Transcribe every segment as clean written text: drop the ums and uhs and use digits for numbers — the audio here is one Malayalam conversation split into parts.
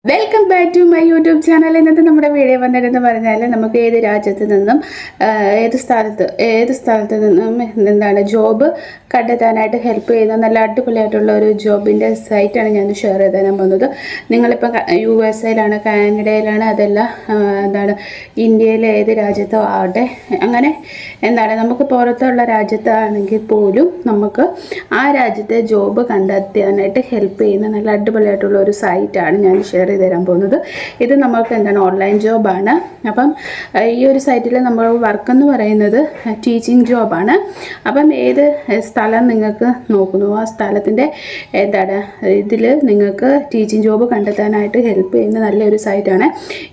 Welcome back to my YouTube channel. ഇന്നത്തെ നമ്മുടെ വീഡിയോ വന്നിട്ടെന്ന് പറഞ്ഞാൽ നമുക്ക് ഏത് രാജ്യത്ത് നിന്നും ഏത് സ്ഥലത്ത് നിന്നും എന്താണ് ജോബ് കണ്ടെത്താനായിട്ട് ഹെൽപ്പ് ചെയ്യുന്ന നല്ല അടിപൊളിയായിട്ടുള്ള ഒരു ജോബിൻ്റെ സൈറ്റാണ് ഞാൻ ഷെയർ ചെയ്ത് തരാൻ പോകുന്നത്. നിങ്ങളിപ്പം USA കാനഡയിലാണ്, അതല്ല എന്താണ് ഇന്ത്യയിലെ ഏത് രാജ്യത്തോ ആവട്ടെ, അങ്ങനെ എന്താണ് നമുക്ക് പുറത്തുള്ള രാജ്യത്താണെങ്കിൽ പോലും നമുക്ക് ആ രാജ്യത്തെ ജോബ് കണ്ടെത്താനായിട്ട് ഹെൽപ്പ് ചെയ്യുന്ന നല്ല അടിപൊളിയായിട്ടുള്ള ഒരു സൈറ്റാണ് ഞാൻ ഷെയർ ചെയ്ത് തരാൻ പോകുന്നത്. ഇത് നമുക്ക് എന്താണ് ഓൺലൈൻ ജോബാണ്. അപ്പം ഈ ഒരു സൈറ്റിൽ നമ്മൾ വർക്ക് എന്ന് പറയുന്നത് ടീച്ചിങ് ജോബാണ്. അപ്പം ഏത് സ്ഥലം നിങ്ങൾക്ക് നോക്കുന്നു ആ സ്ഥലത്തിൻ്റെ എന്താണ് ഇതിൽ നിങ്ങൾക്ക് ടീച്ചിങ് ജോബ് കണ്ടെത്താനായിട്ട് ഹെൽപ്പ് ചെയ്യുന്ന നല്ലൊരു സൈറ്റാണ്.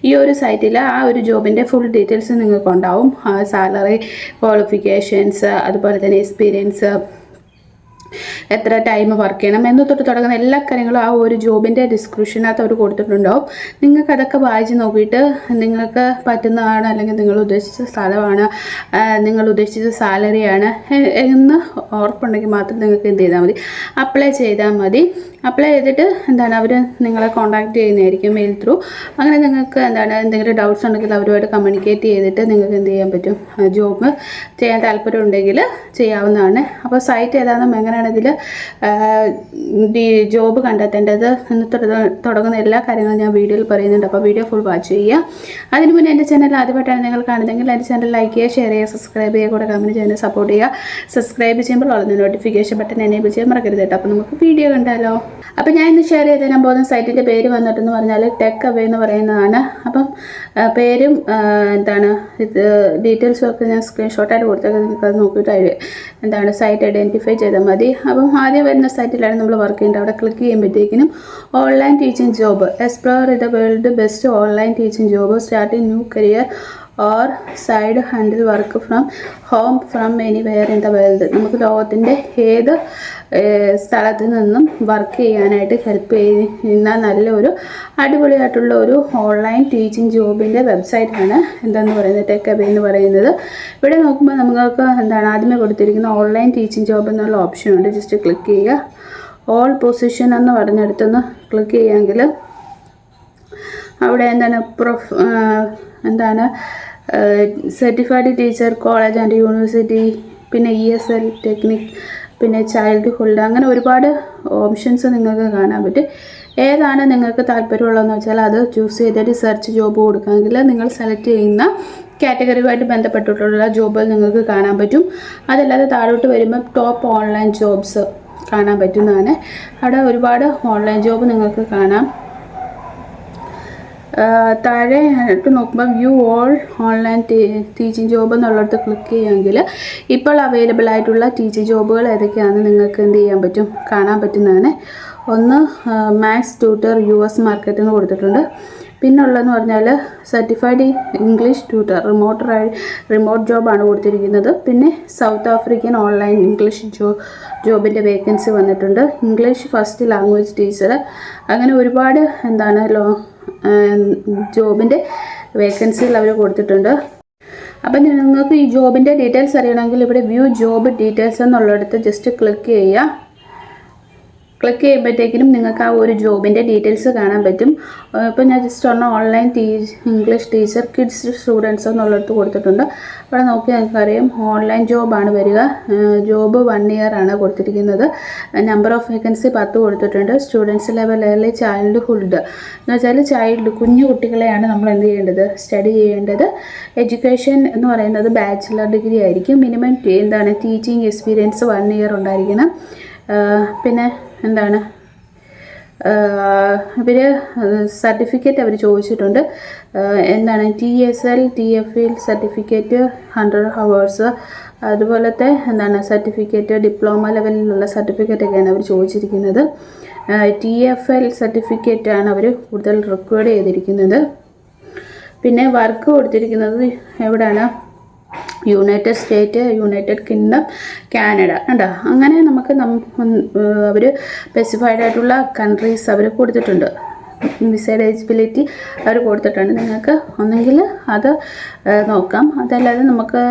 ഈ ഒരു സൈറ്റിൽ ആ ഒരു ജോബിൻ്റെ ഫുൾ ഡീറ്റെയിൽസ് നിങ്ങൾക്ക് ഉണ്ടാവും. സാലറി, ക്വാളിഫിക്കേഷൻസ്, അതുപോലെ തന്നെ എക്സ്പീരിയൻസ്, എത്ര ടൈം വർക്ക് ചെയ്യണം എന്ന് തൊട്ട് തുടങ്ങുന്ന എല്ലാ കാര്യങ്ങളും ആ ഒരു ജോബിൻ്റെ ഡിസ്ക്രിപ്ഷനകത്ത് അവർ കൊടുത്തിട്ടുണ്ടാവും. നിങ്ങൾക്ക് അതൊക്കെ വായിച്ച് നോക്കിയിട്ട് നിങ്ങൾക്ക് പറ്റുന്നതാണ്, അല്ലെങ്കിൽ നിങ്ങൾ ഉദ്ദേശിച്ച സ്ഥലമാണ്, നിങ്ങൾ ഉദ്ദേശിച്ച സാലറിയാണ് എന്ന് ഉറപ്പുണ്ടെങ്കിൽ മാത്രം നിങ്ങൾക്ക് എന്ത് ചെയ്താൽ മതി, അപ്ലൈ ചെയ്താൽ മതി. അപ്ലൈ ചെയ്തിട്ട് എന്താണ് അവർ നിങ്ങളെ കോൺടാക്റ്റ് ചെയ്യുന്നതായിരിക്കും മെയിൽ ത്രൂ. അങ്ങനെ നിങ്ങൾക്ക് എന്താണ് എന്തെങ്കിലും ഡൗട്ട്സ് ഉണ്ടെങ്കിൽ അവരുമായിട്ട് കമ്മ്യൂണിക്കേറ്റ് ചെയ്തിട്ട് നിങ്ങൾക്ക് എന്ത് ചെയ്യാൻ പറ്റും, ജോബ് ചെയ്യാൻ താല്പര്യം ഉണ്ടെങ്കിൽ ചെയ്യാവുന്നതാണ്. അപ്പോൾ സൈറ്റ് ഏതാണെന്നും എങ്ങനെയാണ് ഇതിൽ ജോബ് കണ്ടെത്തേണ്ടത് എന്ന് തുടങ്ങുന്ന എല്ലാ കാര്യങ്ങളും ഞാൻ വീഡിയോയിൽ പറയുന്നുണ്ട്. അപ്പോൾ വീഡിയോ ഫുൾ വാച്ച് ചെയ്യുക. അതിന് മുന്നേ എൻ്റെ ചാനൽ ആദ്യമായിട്ടാണ് നിങ്ങൾ കാണുന്നതെങ്കിൽ എൻ്റെ ചാനൽ ലൈക്ക് ചെയ്യുക, ഷെയർ ചെയ്യുക, സബ്സ്ക്രൈബ് ചെയ്യുക, കൂടെ കമൻറ്റ് ചെയ്യുന്നത് സപ്പോർട്ട് ചെയ്യുക. സബ്സ്ക്രൈബ് ചെയ്യുമ്പോൾ ഉള്ള നോട്ടിഫിക്കേഷൻ ബട്ടൺ എനേബിൾ ചെയ്യാൻ മറക്കരുത് കേട്ടോ. അപ്പോൾ നമുക്ക് വീഡിയോ കണ്ടാലോ. അപ്പോൾ ഞാൻ ഇന്ന് ഷെയർ ചെയ്ത് തരാൻ പോകുന്ന സൈറ്റിൻ്റെ പേര് വന്നിട്ടെന്ന് പറഞ്ഞാൽ ടെക് അവേ എന്ന് പറയുന്നതാണ്. അപ്പം പേരും എന്താണ് ഇത് ഡീറ്റെയിൽസും ഒക്കെ ഞാൻ സ്ക്രീൻഷോട്ടായിട്ട് കൊടുത്തേക്ക് നിങ്ങൾക്ക് അത് നോക്കിയിട്ട് എന്താണ് സൈറ്റ് ഐഡൻറ്റിഫൈ ചെയ്താൽ മതി. അപ്പം ആദ്യം വരുന്ന സൈറ്റിലാണ് നമ്മൾ വർക്ക് ചെയ്യേണ്ടത്. അവിടെ ക്ലിക്ക് ചെയ്യുമ്പോഴത്തേക്കിനും online teaching job, explore the world best online teaching job, starting new career or side handle work from home from anywhere in the world. നമുക്ക് ലോകത്തിൻ്റെ ഏത് സ്ഥലത്ത് നിന്നും വർക്ക് ചെയ്യാനായിട്ട് ഹെൽപ്പ് ചെയ്യുന്ന നല്ലൊരു അടിപൊളിയായിട്ടുള്ള ഒരു ഓൺലൈൻ ടീച്ചിങ് ജോബിൻ്റെ വെബ്സൈറ്റാണ് എന്താണെന്ന് പറയുന്നത് ടെക് അവേ എന്ന് പറയുന്നത്. ഇവിടെ നോക്കുമ്പോൾ നമുക്ക് എന്താണ് ആദ്യമേ കൊടുത്തിരിക്കുന്ന ഓൺലൈൻ ടീച്ചിങ് ജോബ് എന്നുള്ള ഓപ്ഷനുണ്ട്. ജസ്റ്റ് ക്ലിക്ക് ചെയ്യുക. ഓൾ പൊസിഷൻ എന്ന് പറഞ്ഞെടുത്തൊന്ന് ക്ലിക്ക് ചെയ്യുമെങ്കിൽ അവിടെ എന്താണ് certified teacher, college and university, പിന്നെ ESL ടെക്നിക്, പിന്നെ ചൈൽഡ്ഹുഡ്, അങ്ങനെ ഒരുപാട് ഓപ്ഷൻസ് നിങ്ങൾക്ക് കാണാൻ പറ്റും. ഏതാണ് നിങ്ങൾക്ക് താല്പര്യമുള്ളതെന്ന് വെച്ചാൽ അത് ചൂസ് ചെയ്തിട്ട് സെർച്ച് ജോബ് കൊടുക്കാമെങ്കിൽ നിങ്ങൾ സെലക്ട് ചെയ്യുന്ന കാറ്റഗറിയുമായിട്ട് ബന്ധപ്പെട്ടിട്ടുള്ള ജോബുകൾ നിങ്ങൾക്ക് കാണാൻ പറ്റും. അതല്ലാതെ താഴോട്ട് വരുമ്പോൾ ടോപ്പ് ഓൺലൈൻ ജോബ്സ് കാണാൻ പറ്റുന്നതാണ്. അവിടെ ഒരുപാട് ഓൺലൈൻ ജോബ് നിങ്ങൾക്ക് കാണാം. താഴെ ഇട്ട് നോക്കുമ്പോൾ view all online teaching job എന്നുള്ളിടത്ത് ക്ലിക്ക് ചെയ്യുമെങ്കിൽ ഇപ്പോൾ അവൈലബിൾ ആയിട്ടുള്ള ടീച്ചിങ് ജോബുകൾ ഏതൊക്കെയാണെന്ന് നിങ്ങൾക്ക് എന്ത് ചെയ്യാൻ പറ്റും, കാണാൻ പറ്റുന്നതാണ്. ഒന്ന് മാത്സ് ട്യൂട്ടർ US മാർക്കറ്റ് എന്ന് കൊടുത്തിട്ടുണ്ട്. പിന്നുള്ളതെന്ന് പറഞ്ഞാൽ സർട്ടിഫൈഡ് ഇംഗ്ലീഷ് ട്യൂട്ടർ, റിമോട്ട് ജോബാണ് കൊടുത്തിരിക്കുന്നത്. പിന്നെ സൗത്ത് ആഫ്രിക്കൻ ഓൺലൈൻ ഇംഗ്ലീഷ് ജോബിൻ്റെ വേക്കൻസി വന്നിട്ടുണ്ട്. ഇംഗ്ലീഷ് ഫസ്റ്റ് ലാംഗ്വേജ് ടീച്ചർ, അങ്ങനെ ഒരുപാട് ജോബിൻ്റെ വേക്കൻസികൾ അവർ കൊടുത്തിട്ടുണ്ട്. അപ്പം നിങ്ങൾക്ക് ഈ ജോബിൻ്റെ ഡീറ്റെയിൽസ് അറിയണമെങ്കിൽ ഇവിടെ വ്യൂ ജോബ് ഡീറ്റെയിൽസ് എന്നുള്ളിടത്ത് ജസ്റ്റ് ക്ലിക്ക് ചെയ്യുക. ക്ലിക്ക് ചെയ്യുമ്പോഴത്തേക്കിനും നിങ്ങൾക്ക് ആ ഒരു ജോബിൻ്റെ ഡീറ്റെയിൽസ് കാണാൻ പറ്റും. ഇപ്പോൾ ഞാൻ just online English teacher kids students എന്നുള്ളിടത്ത് കൊടുത്തിട്ടുണ്ട്. അവിടെ നോക്കി നിങ്ങൾക്കറിയാം ഓൺലൈൻ ജോബാണ് വരിക. ജോബ് 1 year ആണ് കൊടുത്തിരിക്കുന്നത്. നമ്പർ ഓഫ് വേക്കൻസി 10 കൊടുത്തിട്ടുണ്ട്. സ്റ്റുഡൻസ് ലെവലിൽ ചൈൽഡ്ഹുഡ് എന്ന് വെച്ചാൽ കുഞ്ഞു കുട്ടികളെയാണ് നമ്മൾ എന്ത് ചെയ്യേണ്ടത്, സ്റ്റഡി ചെയ്യേണ്ടത്. എഡ്യൂക്കേഷൻ എന്ന് പറയുന്നത് ബാച്ചിലർ ഡിഗ്രി ആയിരിക്കും. മിനിമം ടീച്ചിങ് എക്സ്പീരിയൻസ് 1 year ഉണ്ടായിരിക്കണം. പിന്നെ എന്താണ് ഇവർ സർട്ടിഫിക്കറ്റ് അവർ ചോദിച്ചിട്ടുണ്ട്. എന്താണ് TSL TFL സർട്ടിഫിക്കറ്റ് 100 hours, അതുപോലത്തെ സർട്ടിഫിക്കറ്റ് ഡിപ്ലോമ ലെവലിലുള്ള സർട്ടിഫിക്കറ്റൊക്കെയാണ് അവർ ചോദിച്ചിരിക്കുന്നത്. TFL സർട്ടിഫിക്കറ്റാണ് അവർ കൂടുതൽ റിക്വയർഡ് ചെയ്തിരിക്കുന്നത്. പിന്നെ വർക്ക് കൊടുത്തിരിക്കുന്നത് എവിടെയാണ്, United state, United kingdom, Canada കണ്ടോ. അങ്ങനെ നമുക്ക് അവർ സ്പെസിഫൈഡ് ആയിട്ടുള്ള കൺട്രീസ് അവർ കൊടുത്തിട്ടുണ്ട്. വിസ എലിജിബിലിറ്റി അവർ കൊടുത്തിട്ടുണ്ട്. നിങ്ങൾക്ക് ഒന്നെങ്കിൽ അത് നോക്കാം, അതല്ലാതെ നമുക്ക്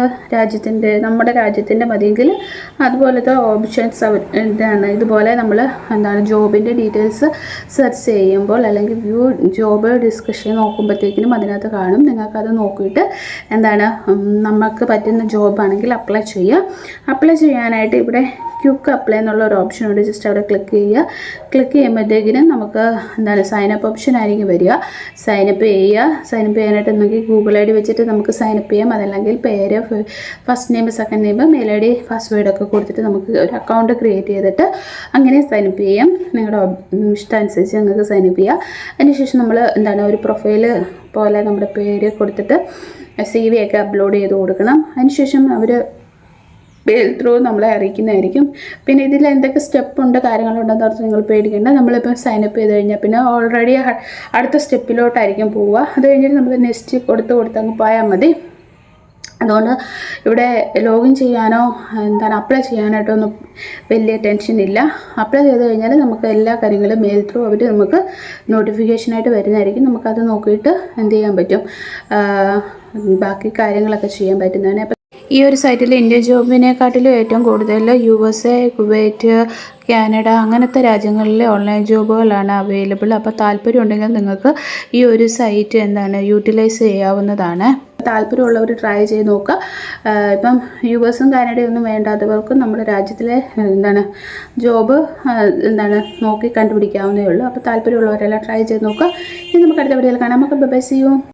നമ്മുടെ രാജ്യത്തിൻ്റെ മതിയെങ്കിൽ അതുപോലത്തെ ഓപ്ഷൻസ് എന്താണ് ഇതുപോലെ നമ്മൾ ജോബിൻ്റെ ഡീറ്റെയിൽസ് സെർച്ച് ചെയ്യുമ്പോൾ അല്ലെങ്കിൽ വ്യൂ ജോബ് ഡിസ്കഷൻ നോക്കുമ്പോഴത്തേക്കിനും അതിനകത്ത് കാണും. നിങ്ങൾക്കത് നോക്കിയിട്ട് നമുക്ക് പറ്റുന്ന ജോബാണെങ്കിൽ അപ്ലൈ ചെയ്യുക. അപ്ലൈ ചെയ്യാനായിട്ട് ഇവിടെ ക്വിക്ക് അപ്ലൈ എന്നുള്ള ഒരു ഓപ്ഷൻ ഉണ്ട്. ജസ്റ്റ് അവിടെ ക്ലിക്ക് ചെയ്യുക. ക്ലിക്ക് ചെയ്യുമ്പോഴത്തേക്കിനും നമുക്ക് സൈനപ്പ് ഓപ്ഷൻ ആയിരിക്കും വരിക. സൈനപ്പ് ചെയ്യാനായിട്ട് നമുക്ക് ഗൂഗിൾ ID വെച്ചിട്ട് നമുക്ക് സൈനപ്പ് ചെയ്യാം. അതല്ലെങ്കിൽ പേര്, first name, second name, mail ID, പാസ്വേഡൊക്കെ കൊടുത്തിട്ട് നമുക്ക് ഒരു അക്കൗണ്ട് ക്രിയേറ്റ് ചെയ്തിട്ട് അങ്ങനെ സൈനപ്പ് ചെയ്യാം. നിങ്ങളുടെ ഇഷ്ടമനുസരിച്ച് നിങ്ങൾക്ക് സൈനപ്പ് ചെയ്യാം. അതിനുശേഷം നമ്മൾ ഒരു പ്രൊഫൈൽ പോലെ നമ്മുടെ പേര് കൊടുത്തിട്ട് CV ഒക്കെ അപ്ലോഡ് ചെയ്ത് കൊടുക്കണം. അതിനുശേഷം അവർ മെയിൽ ത്രൂ നമ്മളെ അറിയിക്കുന്നതായിരിക്കും. പിന്നെ ഇതിൽ എന്തൊക്കെ സ്റ്റെപ്പുണ്ട്, കാര്യങ്ങളുണ്ടെന്ന് പറഞ്ഞാൽ നിങ്ങൾ പേടിക്കേണ്ട. നമ്മളിപ്പോൾ സൈനപ്പ് ചെയ്ത് കഴിഞ്ഞാൽ പിന്നെ ഓൾറെഡി അടുത്ത സ്റ്റെപ്പിലോട്ടായിരിക്കും പോവുക. അത് കഴിഞ്ഞിട്ട് നമ്മൾ നെക്സ്റ്റ് കൊടുത്തങ്ങ് പോയാൽ മതി. അതുകൊണ്ട് ഇവിടെ ലോഗിൻ ചെയ്യാനോ അപ്ലൈ ചെയ്യാനായിട്ടോ ഒന്നും വലിയ ടെൻഷൻ ഇല്ല. അപ്ലൈ ചെയ്ത് കഴിഞ്ഞാൽ നമുക്ക് എല്ലാ കാര്യങ്ങളും മെയിൽ ത്രൂ അവർ നമുക്ക് നോട്ടിഫിക്കേഷനായിട്ട് വരുന്നതായിരിക്കും. നമുക്കത് നോക്കിയിട്ട് എന്ത് ചെയ്യാൻ പറ്റും, ബാക്കി കാര്യങ്ങളൊക്കെ ചെയ്യാൻ പറ്റുന്നതാണ്. അപ്പം ഈ ഒരു സൈറ്റിൽ ഇന്ത്യൻ ജോബിനെക്കാട്ടിലും ഏറ്റവും കൂടുതൽ USA, കുവൈറ്റ്, കാനഡ അങ്ങനത്തെ രാജ്യങ്ങളിലെ ഓൺലൈൻ ജോബുകളാണ് അവൈലബിൾ. അപ്പോൾ താല്പര്യം ഉണ്ടെങ്കിൽ നിങ്ങൾക്ക് ഈ ഒരു സൈറ്റ് യൂട്ടിലൈസ് ചെയ്യാവുന്നതാണ്. താല്പര്യമുള്ളവർ ട്രൈ ചെയ്ത് നോക്കുക. ഇപ്പം US-ഉം കാനഡയും ഒന്നും വേണ്ടാത്തവർക്കും നമ്മുടെ രാജ്യത്തിലെ ജോബ് നോക്കി കണ്ടുപിടിക്കാവുന്നേ ഉള്ളൂ. അപ്പോൾ താല്പര്യമുള്ളവരെല്ലാം ട്രൈ ചെയ്ത് നോക്കുക. ഇനി നമുക്ക് അടുത്ത വീഡിയോയിൽ കാണാം. നമുക്ക് ബൈ, സീ യു.